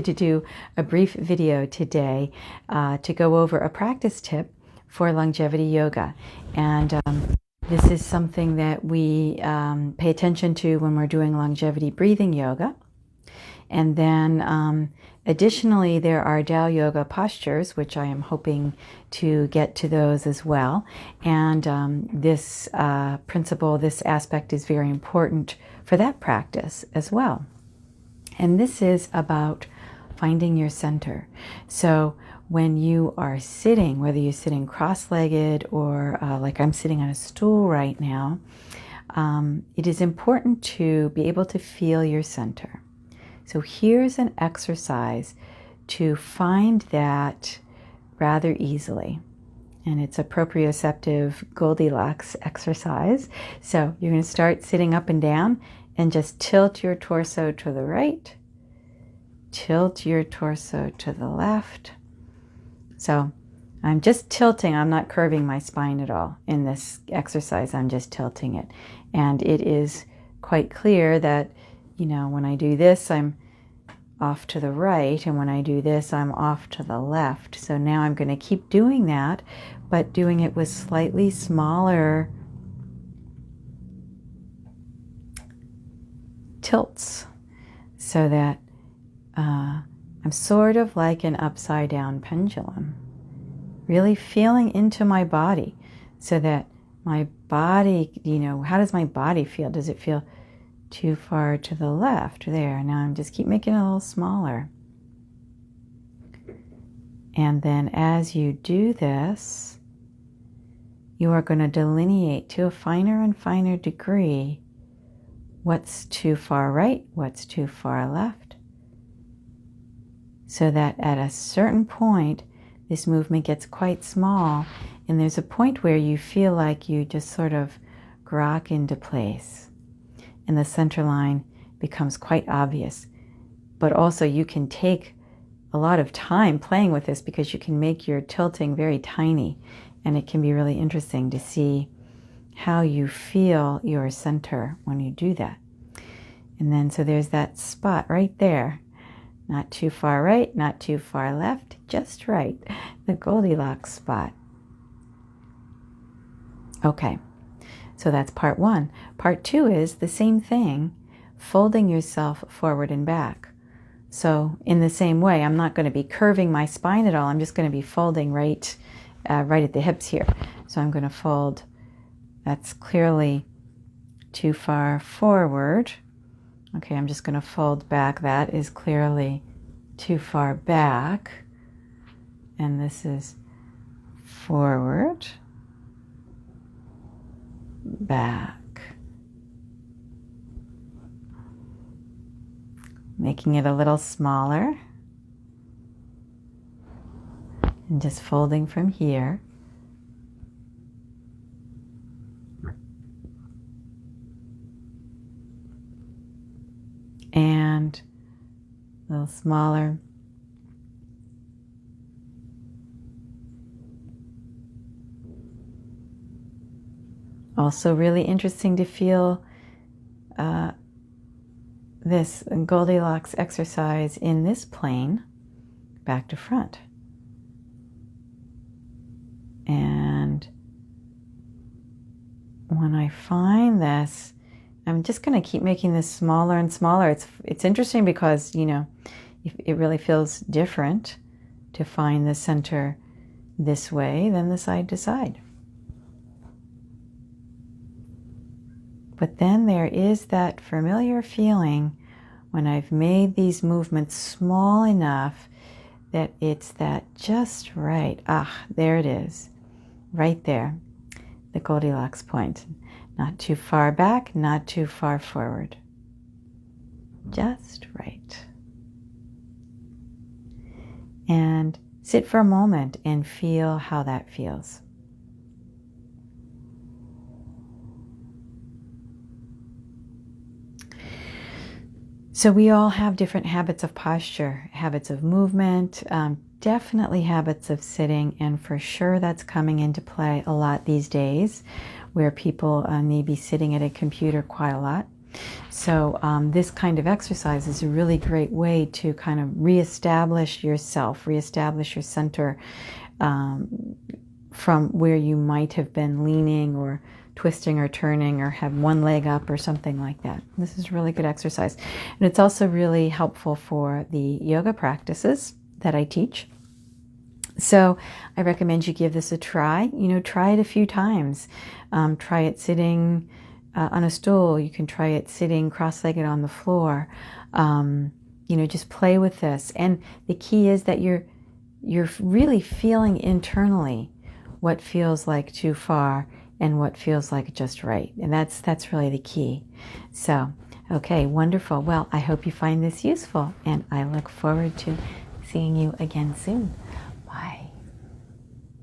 to do a brief video today to go over a practice tip for longevity yoga. And this is something that we pay attention to when we're doing longevity breathing yoga. And then additionally, there are Dao Yoga postures, which I am hoping to get to those as well. And this principle, this aspect is very important for that practice as well. And this is about finding your center. So when you are sitting, whether you're sitting cross-legged or like I'm sitting on a stool right now, it is important to be able to feel your center. So here's an exercise to find that rather easily. And it's a proprioceptive Goldilocks exercise. So you're going to start sitting up and down and just tilt your torso to the right, tilt your torso to the left. So I'm just tilting, I'm not curving my spine at all in this exercise, I'm just tilting it. And it is quite clear that, you know, when I do this, I'm off to the right, and when I do this, I'm off to the left. So now I'm going to keep doing that, but doing it with slightly smaller tilts, so that I'm sort of like an upside down pendulum, really feeling into my body, so that my body, you know, how does my body feel? Does it feel too far to the left? There. Now I'm just keep making it a little smaller. And then as you do this, you are going to delineate to a finer and finer degree what's too far right, what's too far left, so that at a certain point, this movement gets quite small, and there's a point where you feel like you just sort of grok into place, and the center line becomes quite obvious. But also you can take a lot of time playing with this, because you can make your tilting very tiny, and it can be really interesting to see how you feel your center when you do that. And then so there's that spot right there. Not too far right, not too far left, just right. The Goldilocks spot. Okay, so that's part one. Part two is the same thing, folding yourself forward and back. So in the same way, I'm not going to be curving my spine at all. I'm just going to be folding right at the hips here. So I'm going to fold. That's clearly too far forward. Okay, I'm just going to fold back. That is clearly too far back. And this is forward, back. Making it a little smaller. And just folding from here. And a little smaller. Also really interesting to feel this Goldilocks exercise in this plane, back to front. And when I find this, I'm just going to keep making this smaller and smaller. It's interesting because, you know, it really feels different to find the center this way than the side to side. But then there is that familiar feeling when I've made these movements small enough that it's that just right. Ah, there it is. Right there. The Goldilocks point. Not too far back, not too far forward. Just right. And sit for a moment and feel how that feels. So we all have different habits of posture, habits of movement, definitely habits of sitting, and for sure that's coming into play a lot these days, where people may be sitting at a computer quite a lot. So this kind of exercise is a really great way to kind of reestablish yourself, reestablish your center from where you might have been leaning or twisting or turning or have one leg up or something like that. This is a really good exercise. And it's also really helpful for the yoga practices that I teach. So I recommend you give this a try. Try it a few times. Try it sitting on a stool. You can try it sitting cross-legged on the floor. Just play with this. And the key is that you're really feeling internally what feels like too far and what feels like just right. And that's really the key. So, okay, wonderful. Well, I hope you find this useful, and I look forward to seeing you again soon.